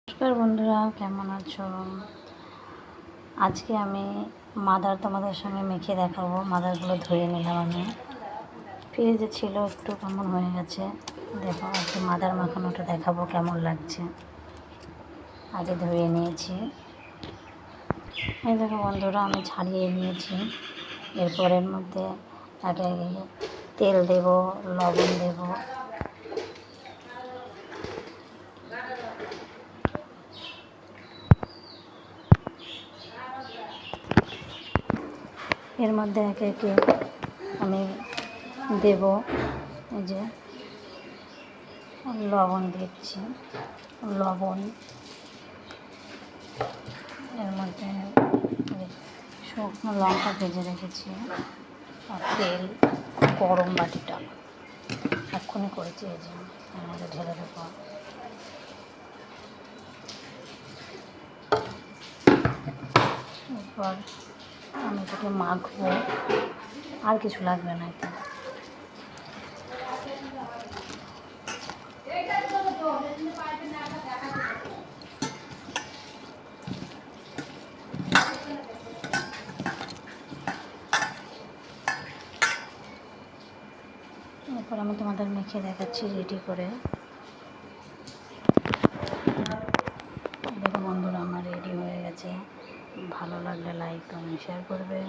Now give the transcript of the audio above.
নমস্কার বন্ধুরা, কেমন আছো? আজকে আমি মাদার তোমাদের সঙ্গে মেখে দেখাবো। মাদারগুলো ধুয়ে নিলাম আমি, ফ্রিজে ছিল, একটু কেমন হয়ে গেছে। দেখো আজকে মাদার মাখানোটা দেখাবো কেমন লাগছে। আগে ধুয়ে নিয়েছি, এই দেখো বন্ধুরা আমি ছাড়িয়ে নিয়েছি। এরপর এর মধ্যে আগে তেল দেব, লবণ দেব, এর মধ্যে একে একে আমি দেব। এই যে লবণ দিচ্ছি, লবণ, এর মধ্যে শুকনো লঙ্কা ভেজে রেখেছি, আর তেল গরম বাটিটা এক্ষুনি করেছি, এই যে এর মধ্যে ঢেলে দেবো। এরপর আমি এটাকে মাখবো, আর কিছু লাগবে না। এরপর আমি তোমাদের মেখে দেখাচ্ছি রেডি করে। দেখো বন্ধুরা আমার রেডি হয়ে গেছে। ভালো লাগলে লাইক কমেন্ট শেয়ার করবে।